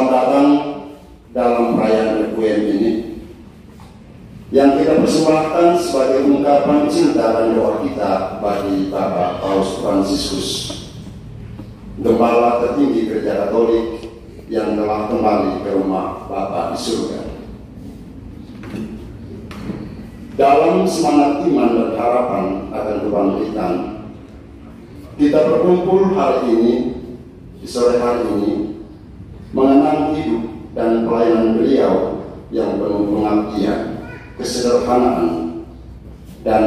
Selamat datang dalam perayaan Requiem ini yang kita persembahkan sebagai ungkapan cinta dan doa kita bagi Bapak Paus Fransiskus, Gembala tertinggi Gereja Katolik yang telah kembali ke rumah Bapa di surga. Dalam semangat iman dan harapan akan kebangkitan, kita berkumpul hari ini, di sore hari ini, mengenang hidup dan pelayanan beliau yang penuh pengabdian, kesederhanaan, dan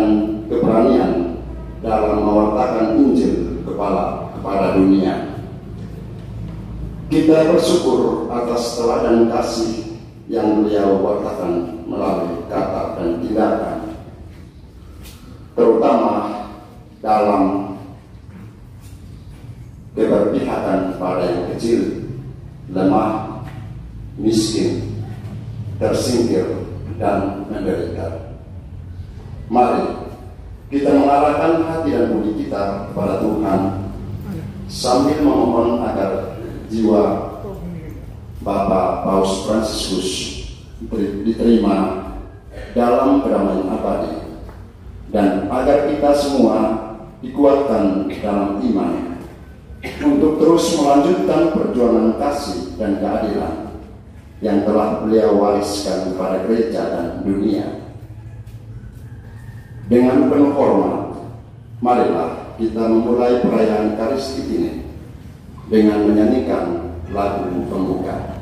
keberanian dalam mewartakan Injil kepada dunia. Kita bersyukur atas teladan kasih yang beliau wartakan melalui kata dan tindakan, terutama dalam keberpihakan pada yang kecil, lemah, miskin, tersingkir, dan menderita. Mari kita mengarahkan hati dan budi kita kepada Tuhan sambil memohon agar jiwa Bapak Paus Fransiskus diterima dalam kedamaian abadi, dan agar kita semua dikuatkan dalam iman untuk terus melanjutkan perjuangan kasih dan keadilan yang telah beliau wariskan kepada gereja dan dunia. Dengan penuh hormat, marilah kita memulai perayaan Ekaristi ini dengan menyanyikan lagu pembuka.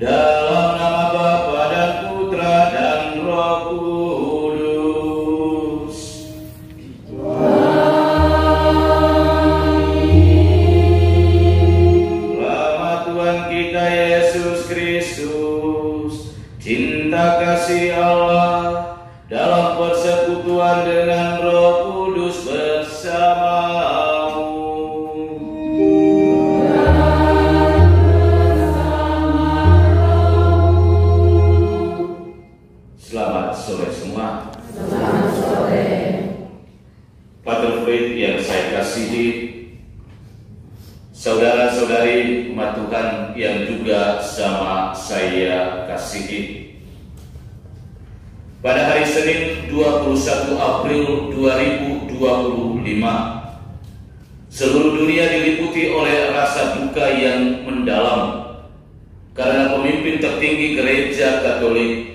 Dalam nama Bapa dan Putra dan Roh Kudus. Rahmat Tuhan kita Yesus Kristus, cinta kasih Allah, dalam persekutuan dengan Roh Kudus bersamamu. Selamat sore semua. Selamat sore. Pater Fred yang saya kasihi, saudara-saudari umat Tuhan yang juga sama saya kasihi. Pada hari Senin 21 April 2025, seluruh dunia diliputi oleh rasa duka yang mendalam karena pemimpin tertinggi Gereja Katolik,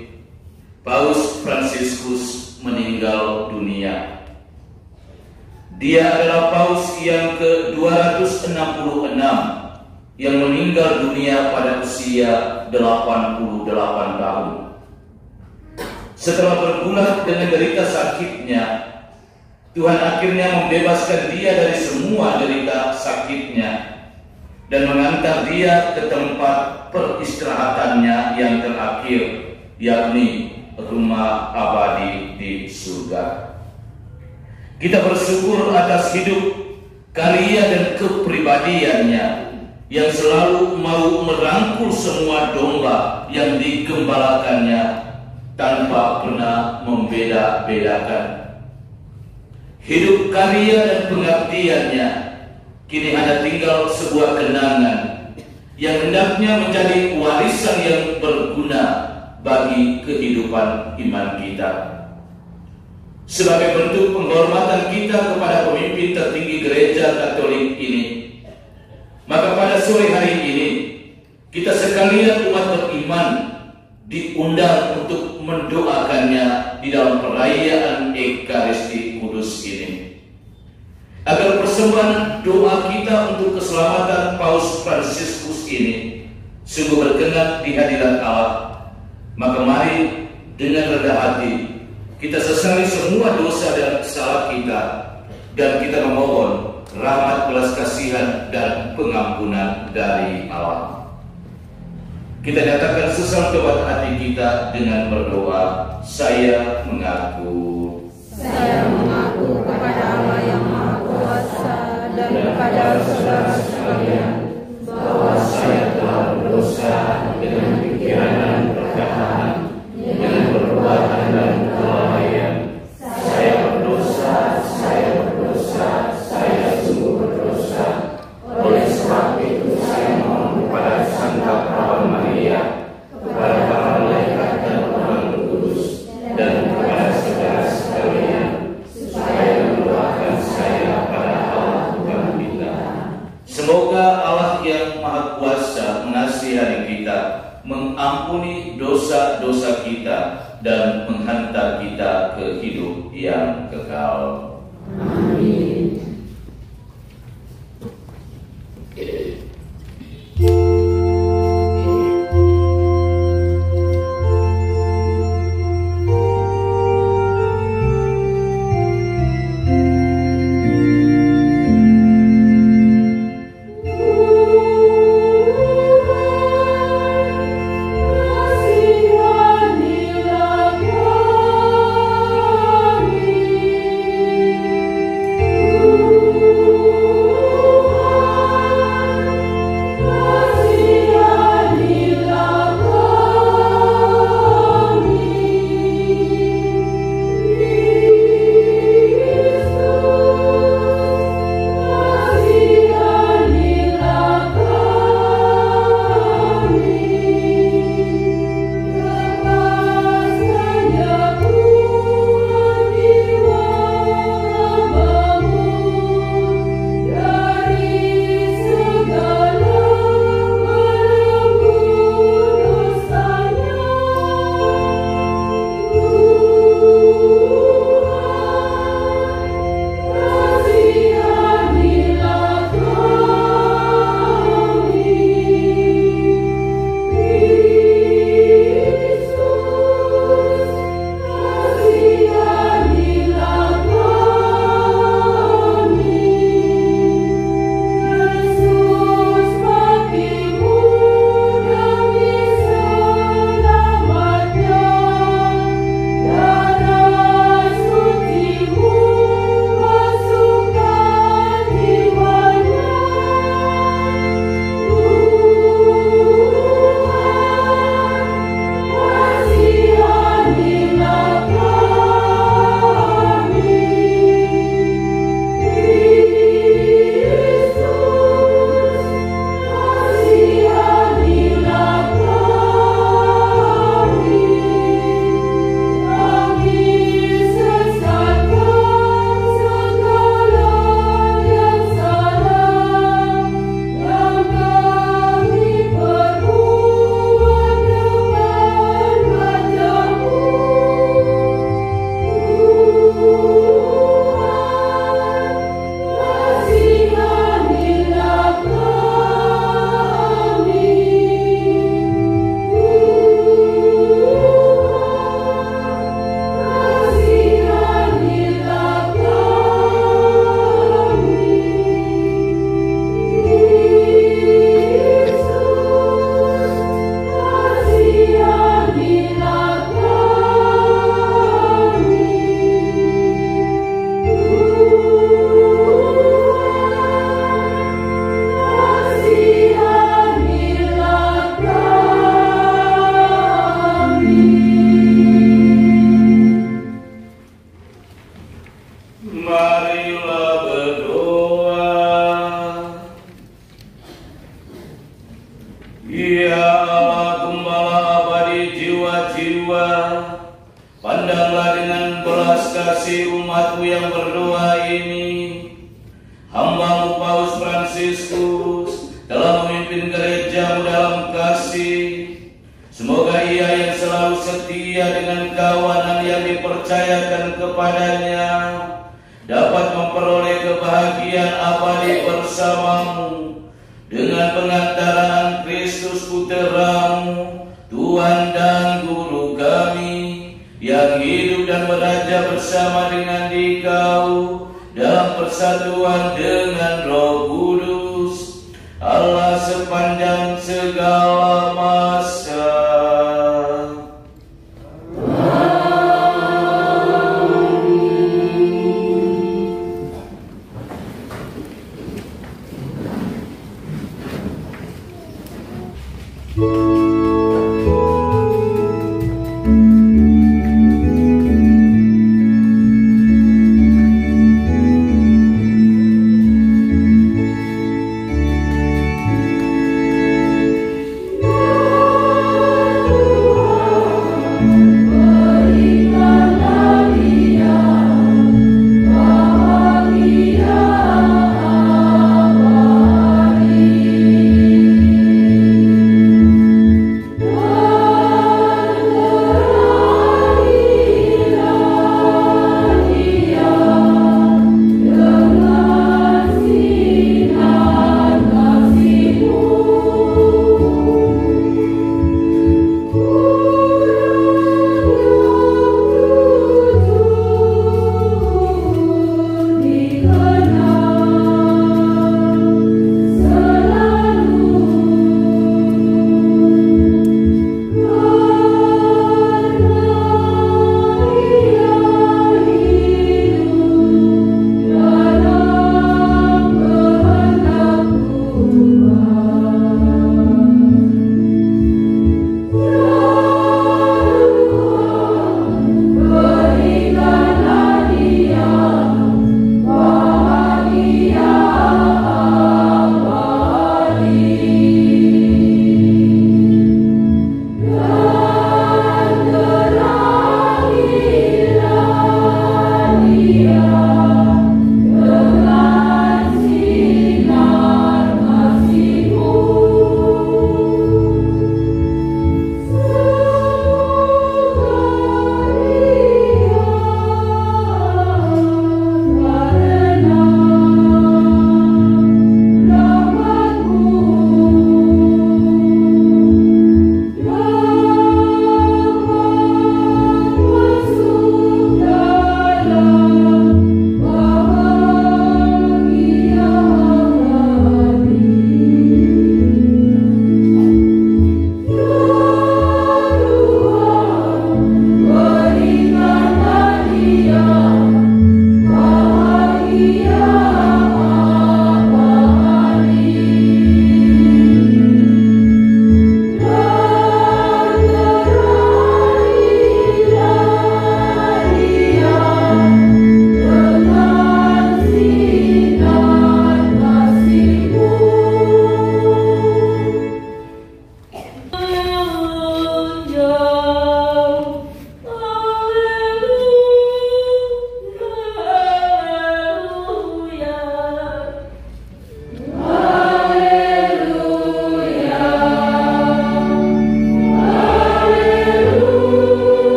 Paus Fransiskus, meninggal dunia. Dia adalah Paus yang ke-266 yang meninggal dunia pada usia 88 tahun. Setelah bergulat dengan derita sakitnya, Tuhan akhirnya membebaskan dia dari semua derita sakitnya dan mengantar dia ke tempat peristirahatannya yang terakhir, yakni rumah abadi di surga. Kita bersyukur atas hidup, karya dan kepribadiannya yang selalu mau merangkul semua domba yang digembalakannya tanpa pernah membeda-bedakan. Hidup, karya dan pengabdiannya kini hanya tinggal sebuah kenangan yang hendaknya menjadi warisan yang berguna bagi kehidupan iman kita. Sebagai bentuk penghormatan kita kepada pemimpin tertinggi Gereja Katolik ini, maka pada sore hari ini kita sekalian umat beriman diundang untuk mendoakannya di dalam perayaan Ekaristi Kudus ini, agar persembahan doa kita untuk keselamatan Paus Fransiskus ini sungguh berkenan di hadirat Allah. Maka mari dengan rendah hati kita sesali semua dosa dan kesalahan kita, dan kita memohon rahmat belas kasihan dan pengampunan dari Allah. Kita nyatakan sesal tobat hati kita dengan berdoa. Saya mengaku kepada Allah yang Maha Kuasa dan kepada saudara sekalian bahwa saya telah berdosa dengan pikiran dan perkataan, dengan perbuatan dan kelalaian. Saya berdosa, saya sungguh berdosa. Oleh sebab itu saya mohon kepada Santa Perawan Maria, kepada para malaikat dan Roh Kudus, dan kepada saudara sekalian, supaya mendoakan saya pada Allah Tuhan kita. Semoga Allah yang Maha Kuasa mengasihani kita, mengampuni dosa-dosa kita, dan menghantar kita ke hidup yang kekal. Amin. Ooh. ya Allah Gembala abadi jiwa-jiwa, pandanglah dengan belas kasih umat-Mu yang berdoa ini. Hamba-Mu Paus Fransiskus telah memimpin gereja-Mu dalam kasih. Semoga ia yang selalu setia dengan kawanan yang dipercayakan kepadanya dapat memperoleh kebahagiaan abadi bersama-Mu dengan pengantaraan Kristus Putra-Mu, Tuhan dan Guru kami, yang hidup dan beraja bersama dengan Dikau dalam persatuan dengan Roh Kudus, Allah sepanjang segala masa.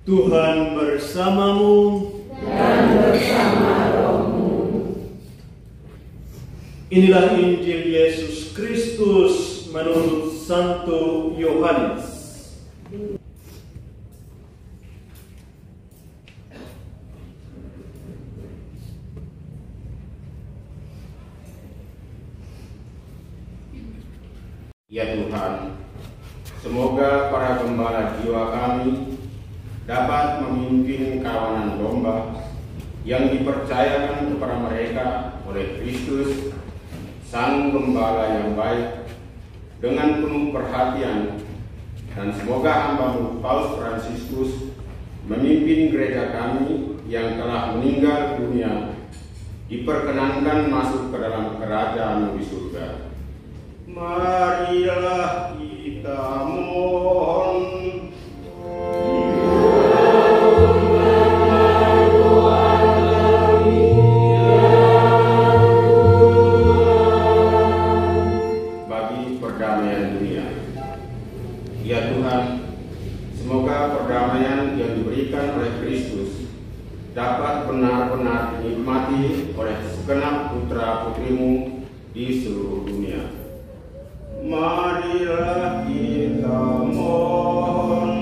Tuhan bersamamu dan bersama rohmu. Inilah Injil Yesus Kristus menurut Santo Yohanes. Ya Tuhan, semoga para gembala jiwa kami dapat memimpin kawanan domba yang dipercayakan kepada mereka oleh Kristus, Sang Gembala yang baik, dengan penuh perhatian, dan semoga hamba-Mu Paus Fransiskus memimpin gereja kami yang telah meninggal dunia diperkenankan masuk ke dalam kerajaan di surga. Marilah kita mohon. Bagi perdamaian dunia. Ya Tuhan, semoga perdamaian yang diberikan oleh Kristus dapat benar-benar dinikmati oleh segenap putra-putrimu di seluruh dunia. Marilah kita mohon.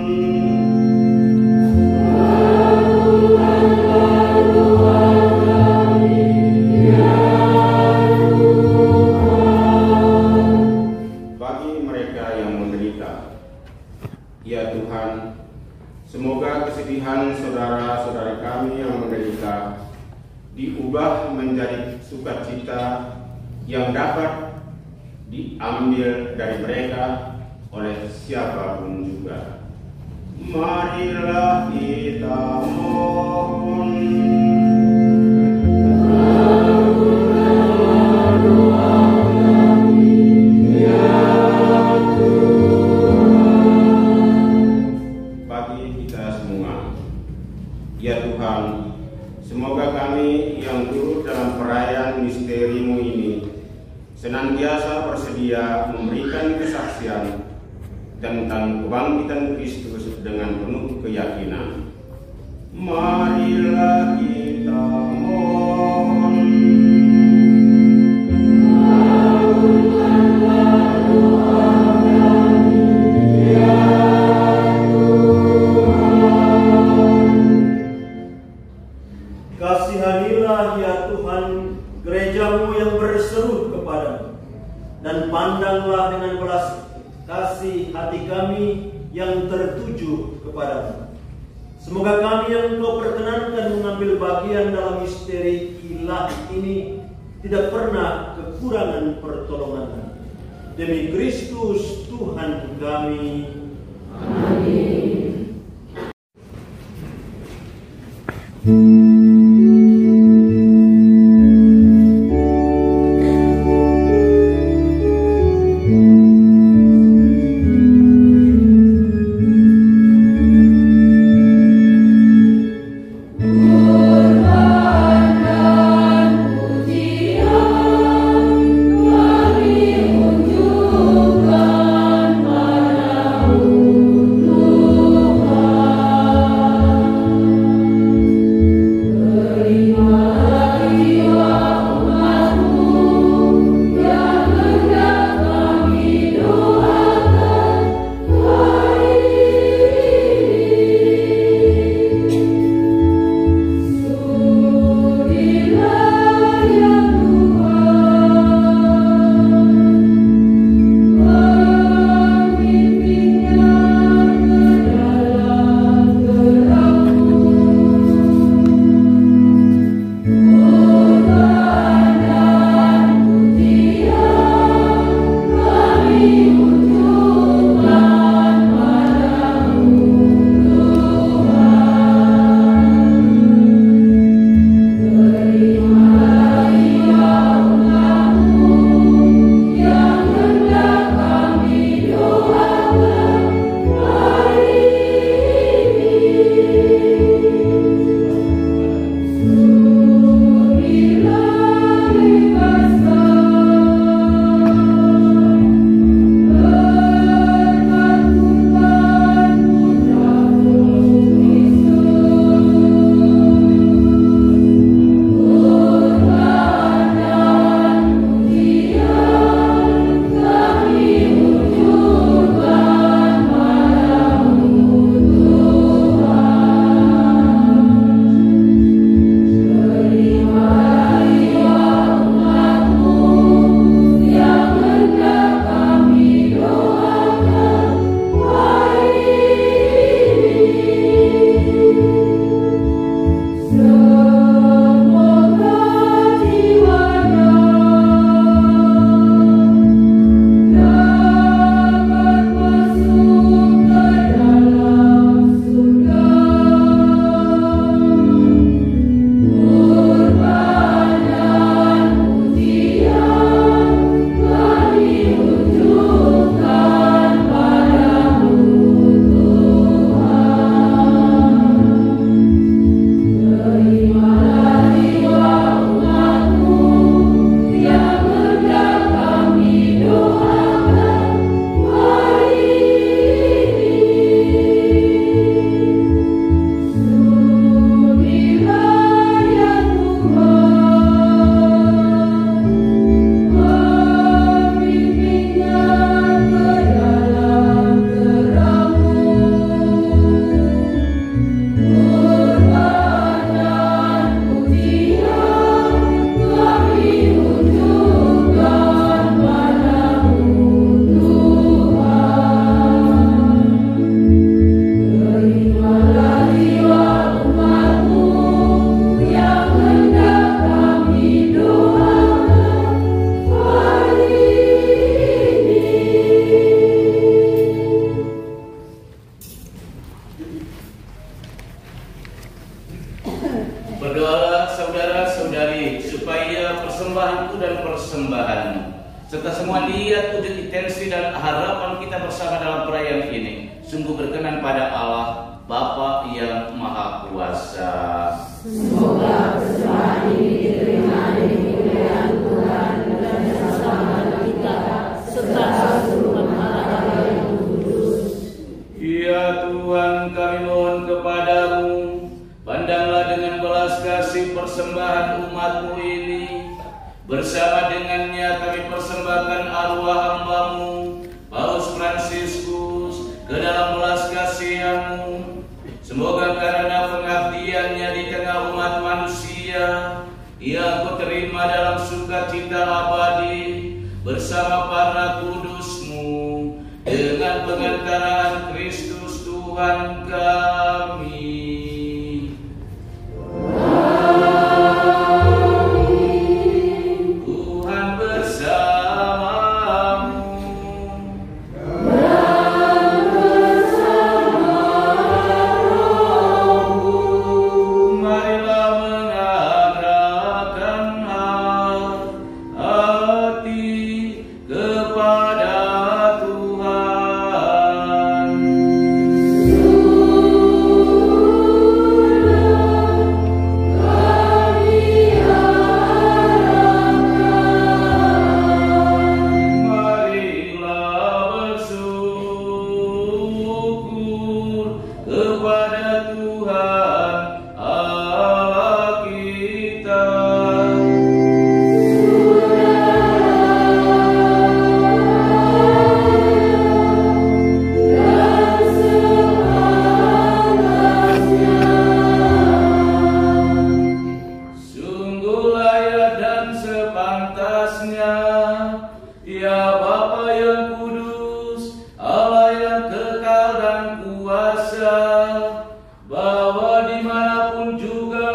Bagi mereka yang menderita, ya Tuhan, semoga kesedihan saudara-saudara kami yang menderita diubah menjadi sukacita yang dapat diambil dari mereka oleh siapapun juga. Marilah kita mohon. Bagi kita semua, ya Tuhan, semoga kami yang turut dalam perayaan misteri-Mu ini senantiasa bersedia memberikan kesaksian tentang kebangkitan Kristus dengan penuh keyakinan. Marilah kita mohon. Kasihanilah ya Tuhan gereja-Mu yang berseru kepadamu, dan pandanglah dengan belas kasih hati kami yang tertuju kepadamu. Semoga kami yang Engkau perkenankan mengambil bagian dalam misteri ilahi ini tidak pernah kekurangan pertolongan. Demi Kristus Tuhan kami. Amin. persembahanku dan persembahanmu, serta semua niat, wujud, intensi dan harapan kita bersama dalam perayaan ini sungguh berkenan pada Allah Bapa yang Maha Kuasa. Semoga persembahan ini diterima dengan kemuliaan Tuhan dan keselamatan kita serta seluruh Allah yang kudus. Ya Tuhan, kami mohon kepadamu, pandanglah dengan belas kasih persembahan umat-Mu ini. Bersama dengannya kami persembahkan arwah hamba-Mu Paus Fransiskus ke dalam belas kasihan-Mu. Semoga karena pengabdiannya di tengah umat manusia, ia Engkau terima dalam sukacita abadi bersama para kudus-Mu dengan pengantaraan Kristus Tuhan kami. Tuhan bersamamu. Marilah mengarahkan hati kepada Tuhan. Marilah bersyukur kepada Tuhan Allah kita. Sungguh layak dan sepantasnya, ya Bapa yang kudus, Allah yang kekal dan kuasa, bahwa dimanapun juga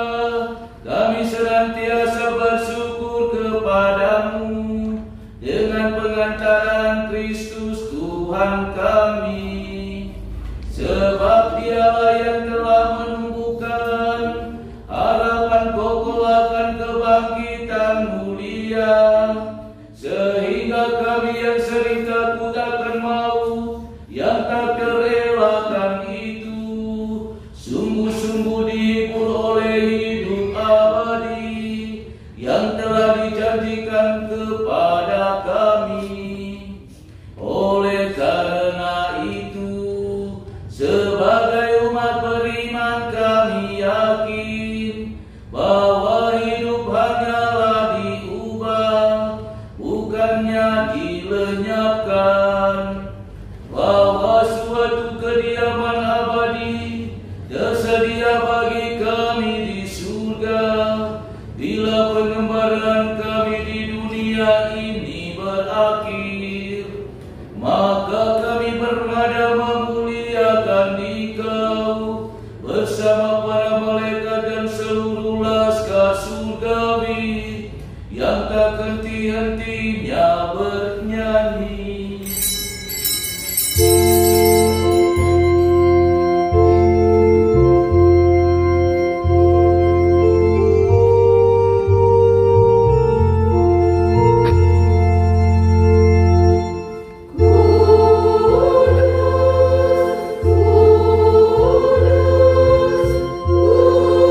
kami senantiasa bersyukur kepadamu dengan pengantaran Kristus Tuhan kami. Sebab Dialah yang telah menumbuhkan harapan kokoh akan kebangkitan mulia, sehingga kami yang sering takut akan maut, yang tak terelakkan itu, sungguh-sungguh dihibur oleh hidup abadi yang telah dijanjikan kepada kami. Oleh karena itu, sebagai umat beriman kami yakin bahwa hidup hanyalah diubah, bukannya dilenyapkan, bahwa suatu kediaman abadi tersedia bagi kami di surga bila pengembaraan kami di dunia ini berakhir. Maka kami bermada memuliakan Dikau bersama para malaikat dan seluruh laskar surgawi yang tak henti-hentinya bernyanyi. Kudus, kudus,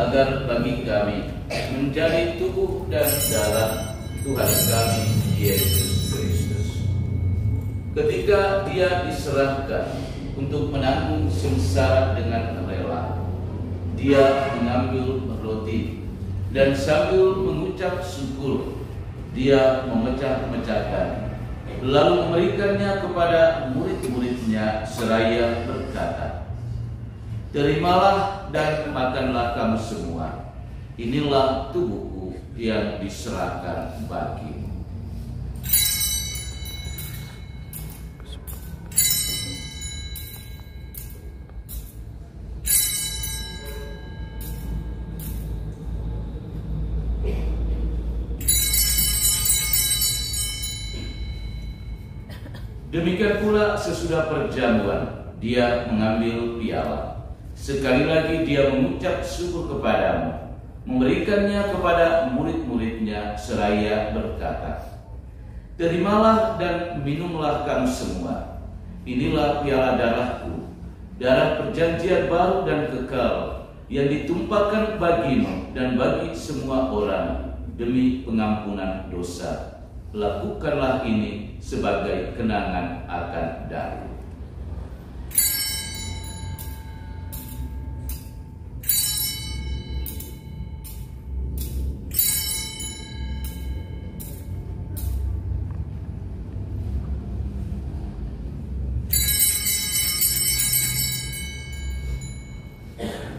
agar bagi kami menjadi tubuh dan darah Tuhan kami Yesus Kristus. Ketika Dia diserahkan untuk menanggung sengsara dengan rela, Dia mengambil roti dan sambil mengucap syukur, Dia memecah-mecahkan, lalu memberikannya kepada murid-muridnya seraya berkata, "Terimalah dan makanlah kamu semua. Inilah tubuhku yang diserahkan bagimu." Demikian pula sesudah perjamuan, Dia mengambil piala. Sekali lagi Dia mengucap syukur kepadamu, memberikannya kepada murid-muridnya seraya berkata, "Terimalah dan minumlah kamu semua. Inilah piala darahku, darah perjanjian baru dan kekal, yang ditumpahkan bagimu dan bagi semua orang demi pengampunan dosa. Lakukanlah ini sebagai kenangan akan Daku."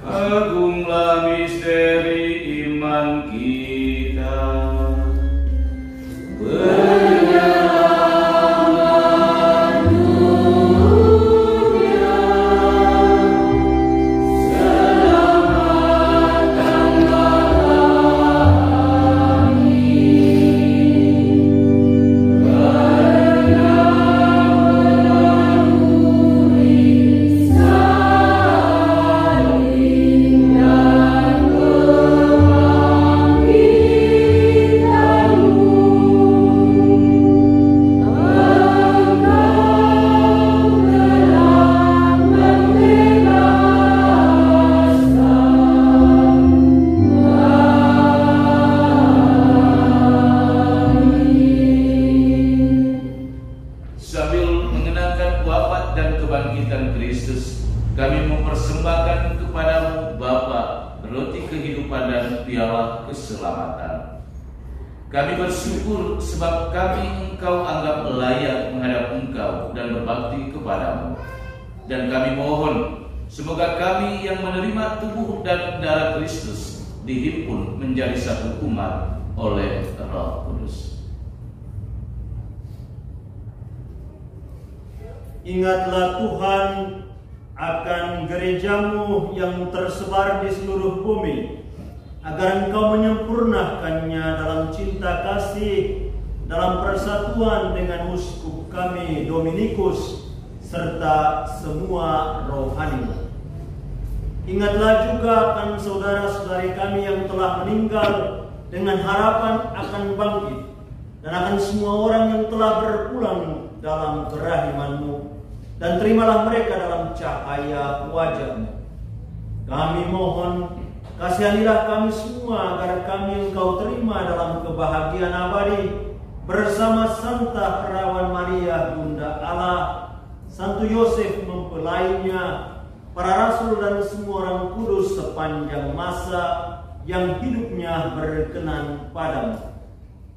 Agunglah misteri iman kita. Kami bersyukur sebab kami Engkau anggap layak menghadap Engkau dan berbakti kepadamu. Dan kami mohon, semoga kami yang menerima tubuh dan darah Kristus dihimpun menjadi satu umat oleh Roh Kudus. Ingatlah Tuhan akan gerejamu yang tersebar di seluruh bumi, agar Engkau menyempurnakannya dalam cinta kasih, dalam persatuan dengan uskup kami Dominikus, serta semua rohani. Ingatlah juga akan saudara-saudari kami yang telah meninggal dengan harapan akan bangkit, dan akan semua orang yang telah berpulang dalam kerahiman-Mu, dan terimalah mereka dalam cahaya wajah-Mu. Kami mohon, kasihanilah kami semua agar kami Engkau terima dalam kebahagiaan abadi bersama Santa Perawan Maria Bunda Allah, Santo Yosef mempelainya, para rasul dan semua orang kudus sepanjang masa yang hidupnya berkenan padamu.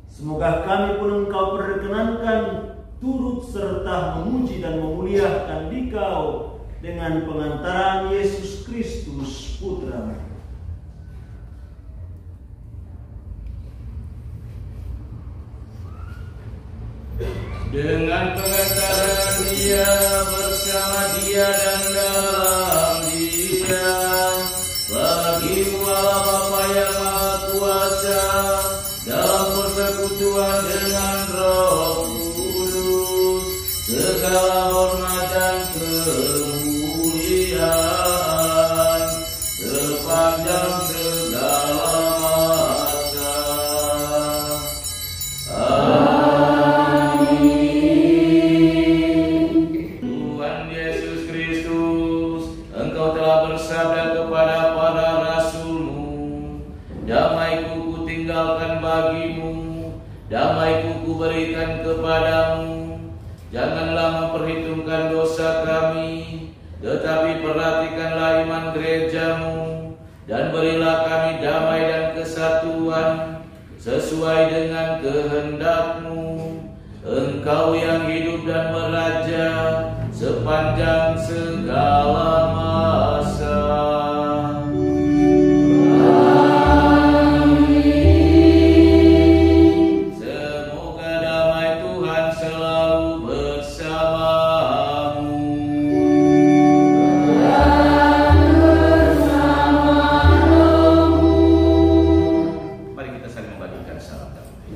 Semoga kami pun Engkau perkenankan turut serta memuji dan memuliakan Dikau dengan pengantaran Yesus Kristus Putra-Mu. Dengan pengantaran Dia, bersama Dia dan dalam Dia, bagi-Mu Allah Bapa yang Maha Kuasa, dalam persekutuan dengan Roh Kudus, segala hormat dan kemuliaan sepanjang segala masa. Tuhan Yesus Kristus, Engkau telah bersabda kepada para rasul-Mu, damaiku kutinggalkan bagimu, damaiku kuberikan kepadamu. Janganlah memperhitungkan dosa kami, tetapi perhatikanlah iman gerejamu, dan berilah kami damai dan kesatuan sesuai dengan kehendak-Mu. Engkau yang hidup dan meraja sepanjang segala masa. Semoga damai Tuhan selalu bersamamu. Mari kita saling membagikan salam damai.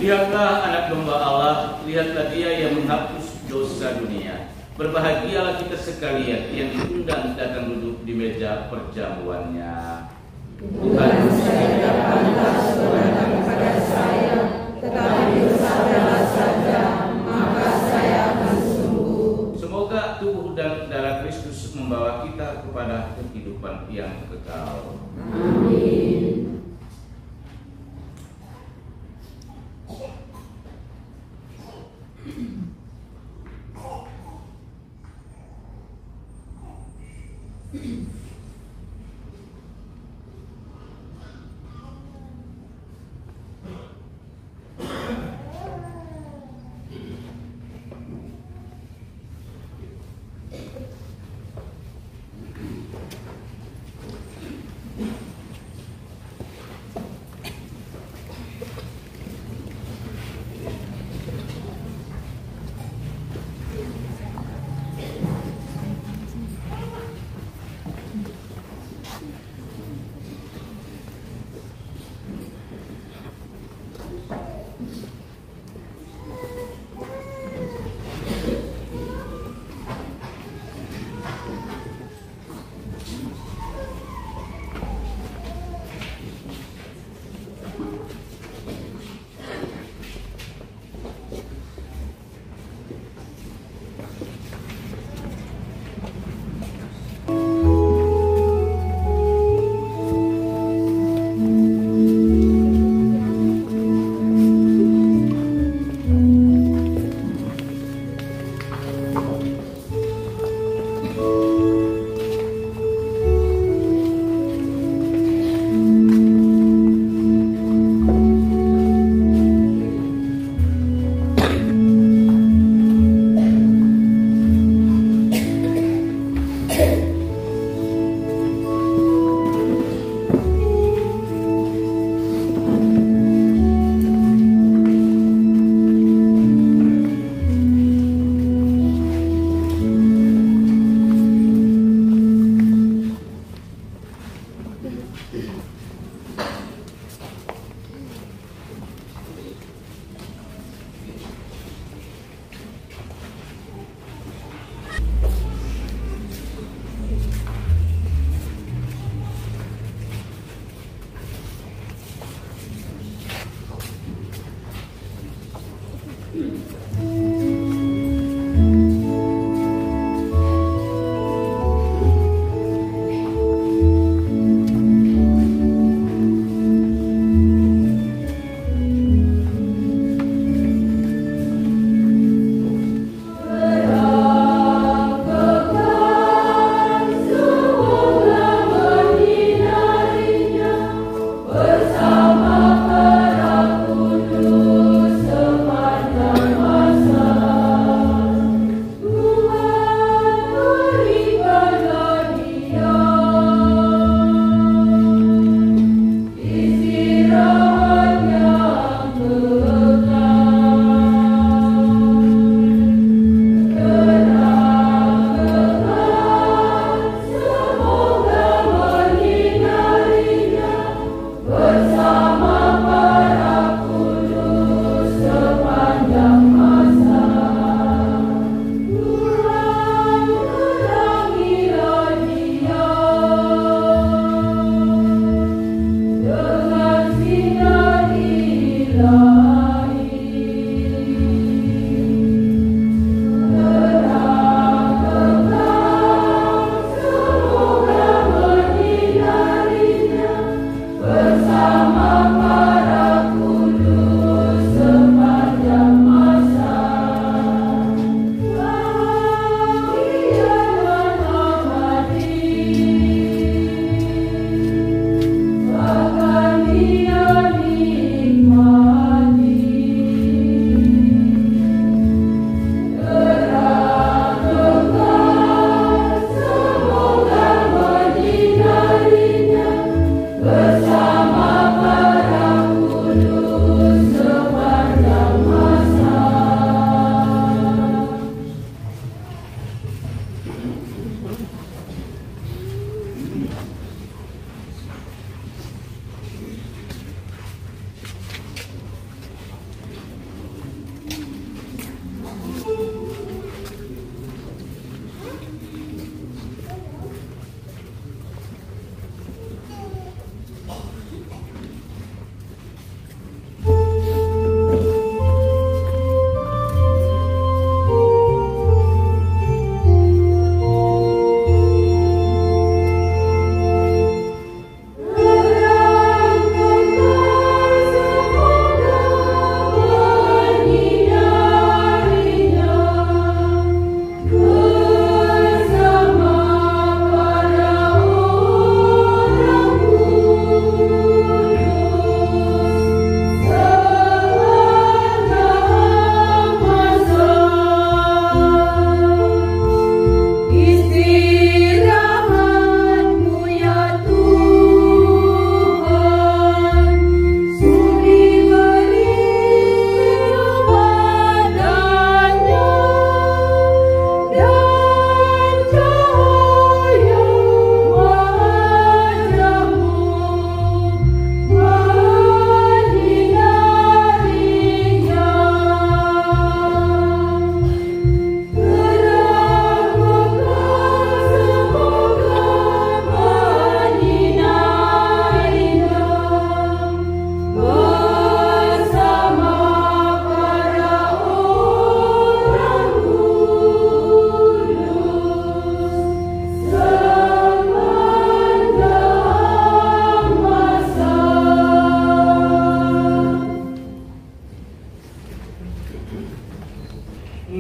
Lihatlah anak domba Allah, lihatlah Dia yang menghapus dosa dunia. Berbahagialah kita sekalian yang diundang datang duduk di meja perjamuannya. Tuhan tidak pantas datang kepada saya, tetapi bersabdalah saja, maka saya akan sembuh. Semoga tubuh dan darah Kristus membawa kita kepada kehidupan yang kekal. Amin.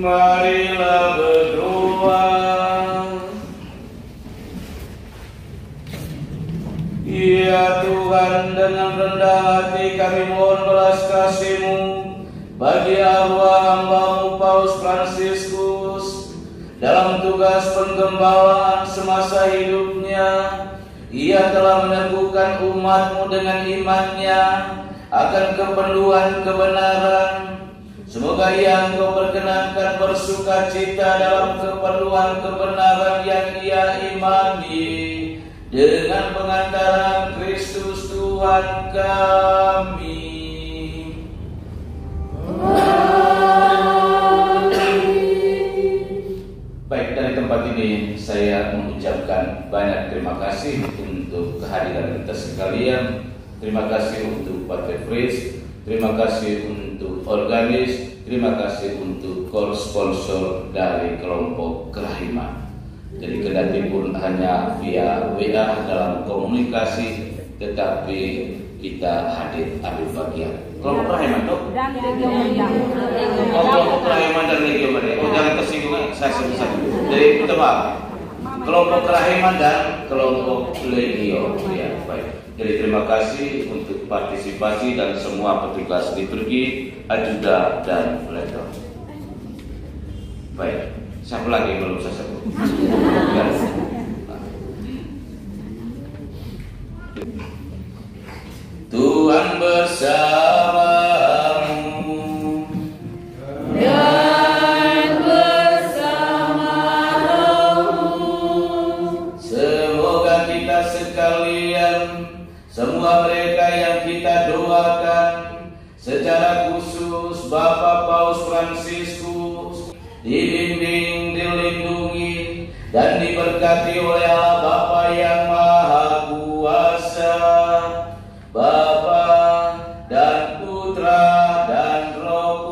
Marilah berdoa. Ya Tuhan, dengan rendah hati kami mohon belas kasih-Mu bagi arwah hamba-Mu Paus Fransiskus dalam tugas penggembalaan semasa hidupnya. Ia telah meneguhkan umat-Mu dengan imannya akan keperluan kebenaran. Semoga ia Engkau perkenankan bersuka cita dalam keperluan kebenaran yang ia imani dengan pengantaran Tuhan kami. Baik, dari tempat ini saya mengucapkan banyak terima kasih untuk kehadiran kita sekalian. Terima kasih untuk Pak Fritz, terima kasih untuk organis, terima kasih untuk sponsor dari kelompok Kerahiman. Jadi kendati pun hanya via WA dalam komunikasi, tetapi kita hadir ambil bagian. Kelompok Kerahiman tuh? Kelompok Kerahiman dan Legio Maria. Jangan tersinggung, saya sebut. Jadi kita maaf. Kelompok Kerahiman dan kelompok Legio. Ya, baik. Jadi terima kasih untuk partisipasi dan semua petugas liturgi, ajuda dan lektor. Baik, siapa lagi yang belum saya sebut? Tuhan bersamamu dan bersama rohmu. Semoga kita sekalian, semua mereka yang kita doakan, secara khusus Bapak Paus Fransiskus, dibimbing, dilindungi, dan diberkati oleh Allah Bapa yang Maha Kuasa, Bapa dan Putra dan Roh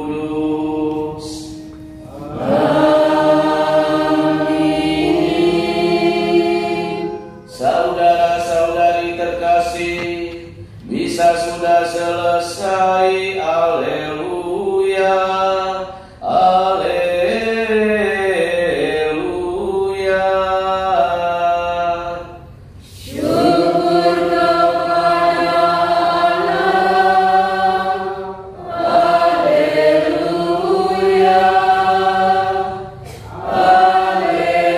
Kudus. Amin. Saudara-saudari terkasih, bisa sudah selesai. Haleluya, haleluya. Syukur kepada Allah. Haleluya, haleluya.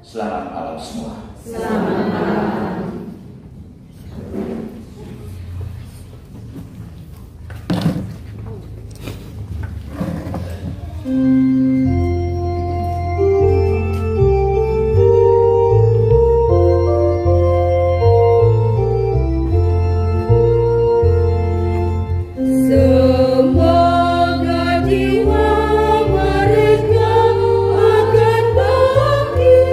Selamat malam semua. Selamat malam. Semoga jiwa mereka akan bangkit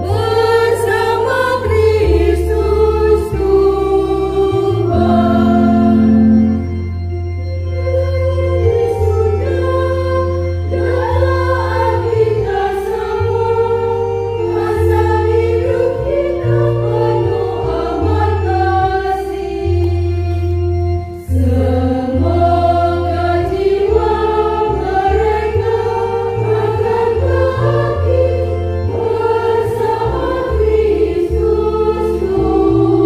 bersama Kristus Tuhan. Di surga dalam kita semua, masa hidup kita penuh amat kasih. Semoga jiwa mereka akan bangkit bersama Kristus Tuhan.